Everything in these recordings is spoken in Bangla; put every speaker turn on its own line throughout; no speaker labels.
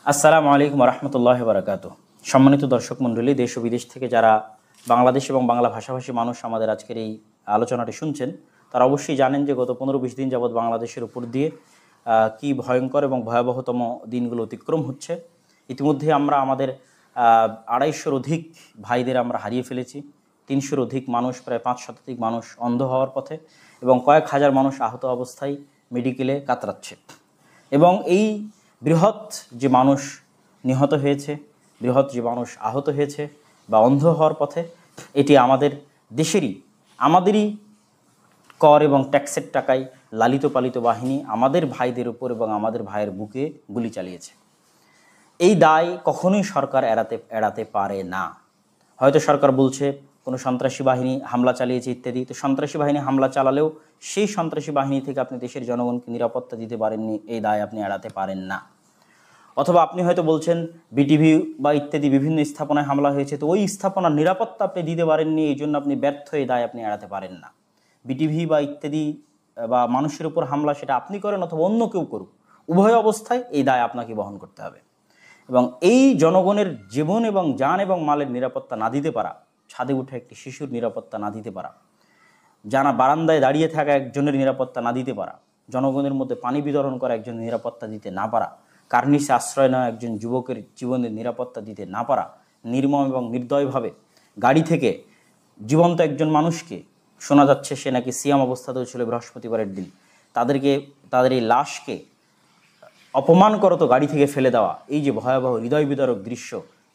আসসালামু আলাইকুম রহমতুল্লাহ বারাকাতুহু। সম্মানিত দর্শক মণ্ডলী, দেশ ও বিদেশ থেকে যারা বাংলাদেশ এবং বাংলা ভাষাভাষী মানুষ আমাদের আজকের এই আলোচনাটি শুনছেন, তারা অবশ্যই জানেন যে গত 15-20 দিন যাবৎ বাংলাদেশের উপর দিয়ে কি ভয়ঙ্কর এবং ভয়াবহতম দিনগুলো অতিক্রম হচ্ছে। ইতিমধ্যে আমরা আমাদের 250-র অধিক ভাইদের আমরা হারিয়ে ফেলেছি। 300-র অধিক মানুষ, প্রায় 5 শতাধিক মানুষ অন্ধ হওয়ার পথে এবং কয়েক হাজার মানুষ আহত অবস্থায় মেডিকেলে কাতরাচ্ছে। এবং এই বৃহৎ যে মানুষ নিহত হয়েছে, বৃহৎ যে মানুষ আহত হয়েছে বা অন্ধ হওয়ার পথে, এটি আমাদের দেশেরই, আমাদেরই কর এবং ট্যাক্সের টাকায় লালিত পালিত বাহিনী আমাদের ভাইদের উপর এবং আমাদের ভাইয়ের বুকে গুলি চালিয়েছে। এই দায় কখনোই সরকার এড়াতে পারে না। হয়তো সরকার বলছে কোনো সন্ত্রাসী বাহিনী হামলা চালিয়েছে ইত্যাদি, তো সন্ত্রাসী বাহিনী হামলা চালালেও সেই সন্ত্রাসী বাহিনী থেকে আপনি দেশের জনগণকে নিরাপত্তা দিতে পারেননি, এই দায় আপনি এড়াতে পারেন না। অথবা আপনি হয়তো বলছেন বিটিভি বা ইত্যাদি বিভিন্ন স্থাপনায় হামলা হয়েছে, তো ওই স্থাপনার নিরাপত্তা আপনি দিতে পারেননি, এই জন্য আপনি ব্যর্থ, এই দায় আপনি এড়াতে পারেন না। বিটিভি বা ইত্যাদি বা মানুষের উপর হামলা সেটা আপনি করেন অথবা অন্য কেউ করুক, উভয় অবস্থায় এই দায় আপনাকে বহন করতে হবে। এবং এই জনগণের জীবন এবং জান এবং মালের নিরাপত্তা না দিতে পারা, ছাদে উঠে একটি শিশুর নিরাপত্তা না দিতে পারা, জানা বারান্দায় দাঁড়িয়ে থাকা একজনের নিরাপত্তা না দিতে পারা, জনগণের মধ্যে পানি বিতরণ করা একজনের নিরাপত্তা দিতে না পারা, কার্নিশে আশ্রয় নেওয়া একজন যুবকের জীবনের নিরাপত্তা দিতে না পারা, নির্মম এবং নির্দয়ভাবে গাড়ি থেকে জীবন্ত একজন মানুষকে, শোনা যাচ্ছে সে নাকি সিয়াম অবস্থাতেও ছিল বৃহস্পতিবারের দিন, তাদের এই লাশকে অপমান করত গাড়ি থেকে ফেলে দেওয়া, এই যে ভয়াবহ হৃদয় বিদারক দৃশ্য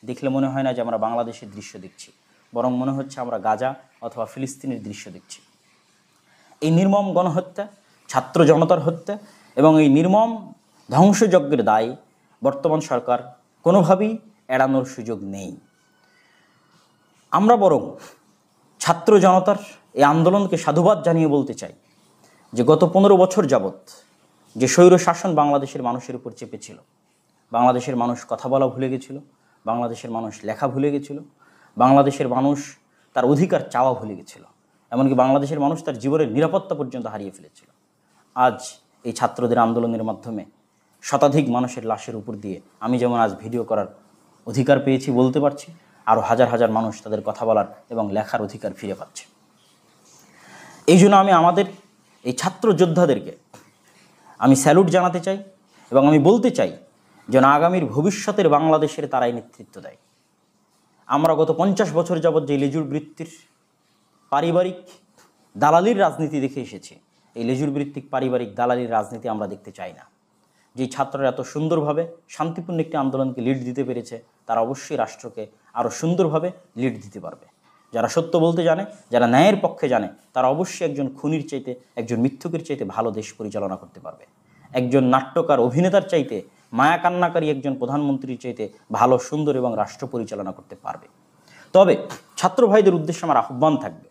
দেখলে মনে হয় না যে আমরা বাংলাদেশের দৃশ্য দেখছি, বরং মনে হচ্ছে আমরা গাজা অথবা ফিলিস্তিনের দৃশ্য দেখছি। এই নির্মম গণহত্যা, ছাত্র জনতার হত্যা এবং এই নির্মম ধ্বংসযজ্ঞের দায় বর্তমান সরকার কোনোভাবেই এড়ানোর সুযোগ নেই। আমরা বরং ছাত্র জনতার এই আন্দোলনকে সাধুবাদ জানিয়ে বলতে চাই যে গত 15 বছর যাবৎ যে স্বৈর শাসন বাংলাদেশের মানুষের উপর চেপেছিল, বাংলাদেশের মানুষ কথা বলা ভুলে গেছিল, বাংলাদেশের মানুষ লেখা ভুলে গেছিল, বাংলাদেশের মানুষ তার অধিকার চাওয়া ভুলে গেছিল, এমনকি বাংলাদেশের মানুষ তার জীবনের নিরাপত্তা পর্যন্ত হারিয়ে ফেলেছিল। আজ এই ছাত্রদের আন্দোলনের মাধ্যমে শতাধিক মানুষের লাশের উপর দিয়ে আমি যেমন আজ ভিডিও করার অধিকার পেয়েছি, বলতে পারছি, আরও হাজার হাজার মানুষ তাদের কথা বলার এবং লেখার অধিকার ফিরে পাচ্ছে। এই জন্য আমি আমাদের এই ছাত্র যোদ্ধাদেরকে আমি স্যালুট জানাতে চাই এবং আমি বলতে চাই যেন আগামীর ভবিষ্যতের বাংলাদেশের তারাই নেতৃত্ব দেয়। আমরা গত 50 বছর যাবৎ যে লেজুর বৃত্তির পারিবারিক দালালির রাজনীতি দেখে এসেছি, এই লেজুর ভিত্তিক পারিবারিক দালালির রাজনীতি আমরা দেখতে চাই না। যে ছাত্ররা এত সুন্দরভাবে শান্তিপূর্ণ একটি আন্দোলনকে লিড দিতে পেরেছে, তারা অবশ্যই রাষ্ট্রকে আরও সুন্দরভাবে লিড দিতে পারবে। যারা সত্য বলতে জানে, যারা ন্যায়ের পক্ষে জানে, তারা অবশ্যই একজন খুনির চাইতে, একজন মিথ্যুকের চাইতে ভালো দেশ পরিচালনা করতে পারবে। একজন নাট্যকার অভিনেতার চাইতে, মায়া কান্নাকারী একজন প্রধানমন্ত্রীর চাইতে ভালো, সুন্দর এবং রাষ্ট্র পরিচালনা করতে পারবে। তবে ছাত্র ভাইদের উদ্দেশ্যে আমার আহ্বান থাকবে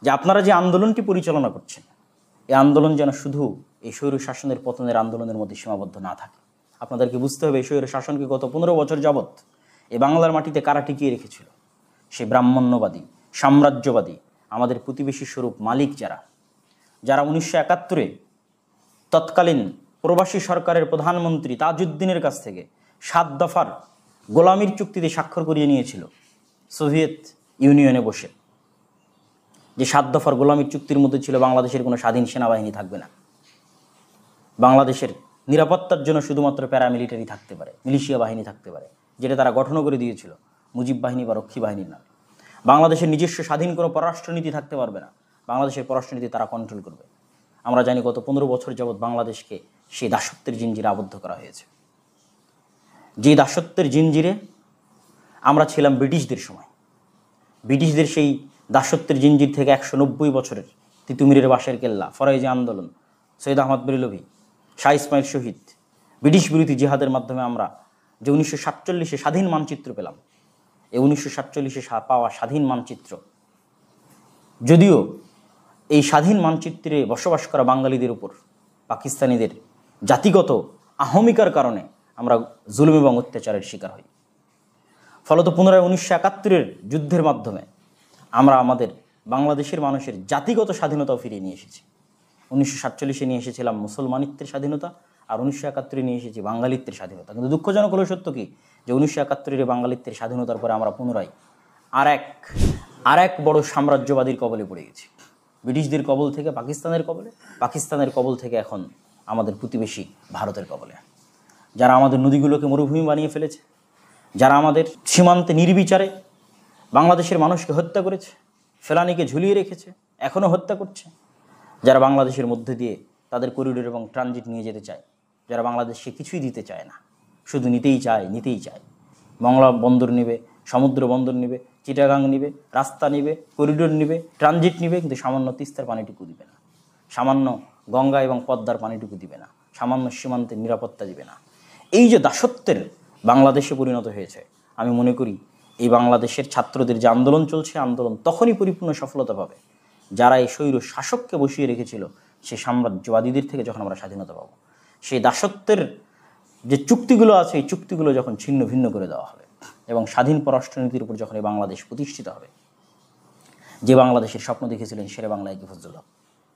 যে আপনারা যে আন্দোলনটি পরিচালনা করছেন, এই আন্দোলন যেন শুধু এই স্বৈর শাসনের পতনের আন্দোলনের মধ্যে সীমাবদ্ধ না থাকে। আপনাদেরকে বুঝতে হবে এই স্বৈর শাসনকে গত 15 বছর যাবৎ এই বাংলার মাটিতে কারা টিকিয়ে রেখেছিল। সেই ব্রাহ্মণ্যবাদী, সাম্রাজ্যবাদী, আমাদের প্রতিবেশী স্বরূপ মালিক যারা 1971-এ তৎকালীন প্রবাসী সরকারের প্রধানমন্ত্রী তাজউদ্দিনের কাছ থেকে 7 দফার গোলামির চুক্তিতে স্বাক্ষর করিয়ে নিয়েছিল সোভিয়েত ইউনিয়নে বসে। যে 7 দফার গোলামির চুক্তির মধ্যে ছিল বাংলাদেশের কোনো স্বাধীন সেনাবাহিনী থাকবে না, বাংলাদেশের নিরাপত্তার জন্য শুধুমাত্র প্যারামিলিটারি থাকতে পারে, মিলিশিয়া বাহিনী থাকতে পারে, যেটা তারা গঠন করে দিয়েছিল মুজিব বাহিনী বা রক্ষী বাহিনীর নামে। বাংলাদেশের নিজস্ব স্বাধীন কোনো পররাষ্ট্রনীতি থাকতে পারবে না, বাংলাদেশের পররাষ্ট্রনীতি তারা কন্ট্রোল করবে। আমরা জানি গত 15 বছর যাবৎ বাংলাদেশকে সেই দাসত্বের জিঞ্জিরে আবদ্ধ করা হয়েছে। যে দাসত্বের জিঞ্জিরে আমরা ছিলাম ব্রিটিশদের সময়, ব্রিটিশদের সেই দাসত্বের জিঞ্জির থেকে 190 বছরের তিতুমিরের বাঁশের কেল্লা, ফরাইজি আন্দোলন, সৈয়দ আহমদ বেরলভী, শাহ ইসমাইল শহীদ, ব্রিটিশ বিরোধী জিহাদের মাধ্যমে আমরা যে 1947-এ স্বাধীন মানচিত্র পেলাম, এই 1947-এ পাওয়া স্বাধীন মানচিত্র, যদিও এই স্বাধীন মানচিত্রে বসবাস করা বাঙালিদের উপর পাকিস্তানিদের জাতিগত আহমিকার কারণে আমরা জুলুম এবং অত্যাচারের শিকার হই। ফলত পুনরায় 1971-এর যুদ্ধের মাধ্যমে আমরা আমাদের বাংলাদেশের মানুষের জাতিগত স্বাধীনতাও ফিরিয়ে নিয়ে এসেছি। 1947-এ নিয়ে এসেছিলাম মুসলমানিত্বের স্বাধীনতা, আর 1971 নিয়ে এসেছি বাঙালিত্বের স্বাধীনতা। কিন্তু দুঃখজনক হলো সত্য কি, যে 1971 বাঙালিত্বের স্বাধীনতার পরে আমরা পুনরায় আর এক বড় সাম্রাজ্যবাদীর কবলে পড়ে গেছি। ব্রিটিশদের কবল থেকে পাকিস্তানের কবলে, পাকিস্তানের কবল থেকে এখন আমাদের প্রতিবেশী ভারতের কবলে, যারা আমাদের নদীগুলোকে মরুভূমি বানিয়ে ফেলেছে, যারা আমাদের সীমান্তে নির্বিচারে বাংলাদেশের মানুষকে হত্যা করেছে, ফেলানিকে ঝুলিয়ে রেখেছে, এখনও হত্যা করছে, যারা বাংলাদেশের মধ্যে দিয়ে তাদের করিডোর এবং ট্রানজিট নিয়ে যেতে চায়, যারা বাংলাদেশকে কিছুই দিতে চায় না, শুধু নিতেই চায়। মংলা বন্দর নেবে, সমুদ্র বন্দর নেবে, চিটাগাং নেবে, রাস্তা নেবে, করিডোর নেবে, ট্রানজিট নেবে, কিন্তু সামান্য তিস্তার পানিটুকু দিবে না, সামান্য গঙ্গা এবং পদ্মার পানিটুকু দিবে না, সামান্য সীমান্তের নিরাপত্তা দিবে না। এই যে দাসত্বের বাংলাদেশে পরিণত হয়েছে, আমি মনে করি এই বাংলাদেশের ছাত্রদের যে আন্দোলন চলছে, আন্দোলন তখনই পরিপূর্ণ সফলতা পাবে যারা এই স্বৈর শাসককে বসিয়ে রেখেছিল সেই সাম্রাজ্যবাদীদের থেকে যখন আমরা স্বাধীনতা পাবো। সেই দাসত্বের যে চুক্তিগুলো আছে, এই চুক্তিগুলো যখন ছিন্ন ভিন্ন করে দেওয়া হবে এবং স্বাধীন পররাষ্ট্রনীতির উপর যখন এই বাংলাদেশ প্রতিষ্ঠিত হবে। যে বাংলাদেশের স্বপ্ন দেখেছিলেন শেরে বাংলা একে ফজলুল হক,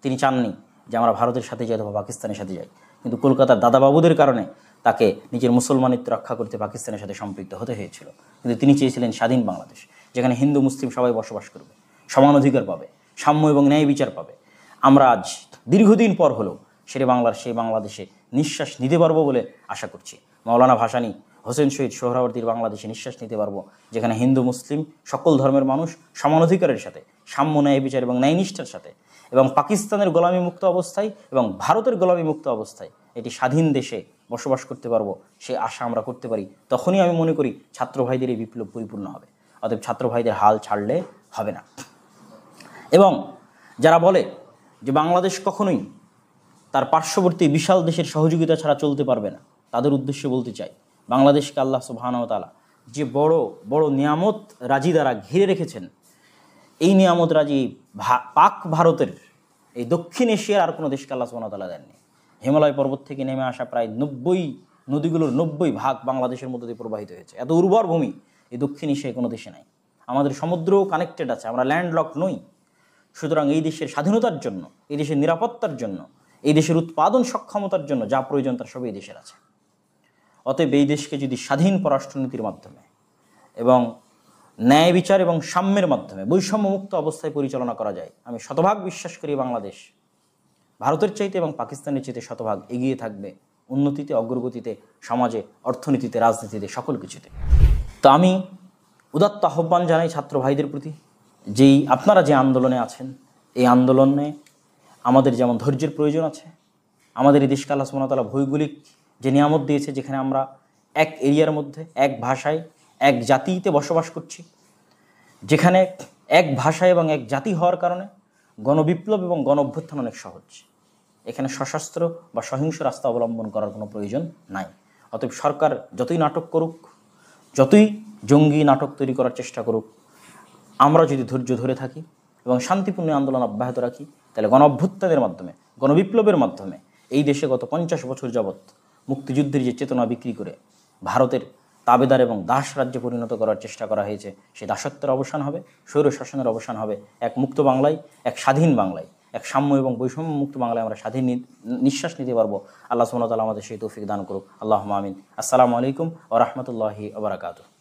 তিনি চাননি যে আমরা ভারতের সাথে যাই অথবা পাকিস্তানের সাথে যাই, কিন্তু কলকাতার দাদাবাবুদের কারণে তাকে নিজের মুসলমানিত্ব রক্ষা করতে পাকিস্তানের সাথে সম্পৃক্ত হতে হয়েছিল। কিন্তু তিনি চেয়েছিলেন স্বাধীন বাংলাদেশ, যেখানে হিন্দু মুসলিম সবাই বসবাস করবে, সমান অধিকার পাবে, সাম্য এবং ন্যায় বিচার পাবে। আমরা আজ দীর্ঘদিন পর হলেও শেরে বাংলার সেই বাংলাদেশে নিঃশ্বাস নিতে পারবো বলে আশা করছি। মাওলানা ভাসানী, হোসেন শহীদ সোহরাওয়ার্দীর বাংলাদেশে নিঃশ্বাস নিতে পারবো, যেখানে হিন্দু মুসলিম সকল ধর্মের মানুষ সমান অধিকারের সাথে, সাম্য ন্যায় বিচার এবং ন্যায়নিষ্ঠার সাথে, এবং পাকিস্তানের গোলামি মুক্ত অবস্থায় এবং ভারতের গোলামি মুক্ত অবস্থায় এটি স্বাধীন দেশে বসবাস করতে পারবো, সে আশা আমরা করতে পারি। তখনই আমি মনে করি ছাত্র ভাইদের এই বিপ্লব পরিপূর্ণ হবে। অতএব ছাত্র ভাইদের হাল ছাড়লে হবে না। এবং যারা বলে যে বাংলাদেশ কখনোই তার পার্শ্ববর্তী বিশাল দেশের সহযোগিতা ছাড়া চলতে পারবে না, তাদের উদ্দেশ্যে বলতে চাই, বাংলাদেশকে আল্লাহ সুবহানাহু ওয়া তাআলা যে বড় বড় নিয়ামত রাজি দ্বারা ঘিরে রেখেছেন, এই নিয়ামত রাজি পাক ভারতের এই দক্ষিণ এশিয়ার আর কোনো দেশকে আল্লাহ সুবহানাহু ওয়া তাআলা দেননি। হিমালয় পর্বত থেকে নেমে আসা প্রায় 90 নদীগুলোর 90% বাংলাদেশের মধ্যে দিয়ে প্রবাহিত হয়েছে। এত উর্বর ভূমি এই দক্ষিণ এশিয়ায় কোনো দেশে নাই। আমাদের সমুদ্রও কানেক্টেড আছে, আমরা ল্যান্ডলক নই। সুতরাং এই দেশের স্বাধীনতার জন্য, এই দেশের নিরাপত্তার জন্য, এই দেশের উৎপাদন সক্ষমতার জন্য যা প্রয়োজন তার সবই এই দেশের আছে। অতএব এই দেশকে যদি স্বাধীন পররাষ্ট্রনীতির মাধ্যমে এবং ন্যায় বিচার এবং সাম্যের মাধ্যমে বৈষম্যমুক্ত অবস্থায় পরিচালনা করা যায়, আমি শতভাগ বিশ্বাস করি বাংলাদেশ ভারতের চাইতে এবং পাকিস্তানের চাইতে শতভাগ এগিয়ে থাকবে উন্নতিতে, অগ্রগতিতে, সমাজে, অর্থনীতিতে, রাজনীতিতে, সকল কিছুতে। তো আমি উদাত্ত আহ্বান জানাই ছাত্র ভাইদের প্রতি, আপনারা যে আন্দোলনে আছেন, এই আন্দোলনে আমাদের যেমন ধৈর্যের প্রয়োজন আছে, আমাদের এই দেশকে আল্লাহ সুবহানাহু ওয়া তাআলা ভৌগোলিক যে নিয়ামত দিয়েছে, যেখানে আমরা এক এরিয়ার মধ্যে এক ভাষায় এক জাতিতে বসবাস করছি, যেখানে এক ভাষা এবং এক জাতি হওয়ার কারণে গণবিপ্লব এবং গণ অভ্যুত্থান অনেক সহজ। এখানে সশস্ত্র বা সহিংস রাস্তা অবলম্বন করার কোনো প্রয়োজন নাই। অতএব সরকার যতই নাটক করুক, যতই জঙ্গি নাটক তৈরি করার চেষ্টা করুক, আমরা যদি ধৈর্য ধরে থাকি এবং শান্তিপূর্ণ আন্দোলন অব্যাহত রাখি, তাহলে গণ অভ্যুত্থানের মাধ্যমে, গণবিপ্লবের মাধ্যমে এই দেশে গত 50 বছর যাবৎ মুক্তিযুদ্ধের যে চেতনা বিক্রি করে ভারতের তাবেদার এবং দাস রাজ্যে পরিণত করার চেষ্টা করা হয়েছে, সেই দাসত্বের অবসান হবে, স্বৈর শাসনের অবসান হবে। এক মুক্ত বাংলায়, এক স্বাধীন বাংলায়, এক সাম্য এবং বৈষম্য মুক্ত বাংলায় আমরা স্বাধীন নিঃশ্বাস নিতে পারবো। আল্লাহ সুবহানাহু ওয়া তাআলা আমাদের সেই তৌফিক দান করুক। আল্লাহুম্মা আমিন। আসসালামু আলাইকুম ওয়া রাহমাতুল্লাহি ওয়া বারাকাতুহু।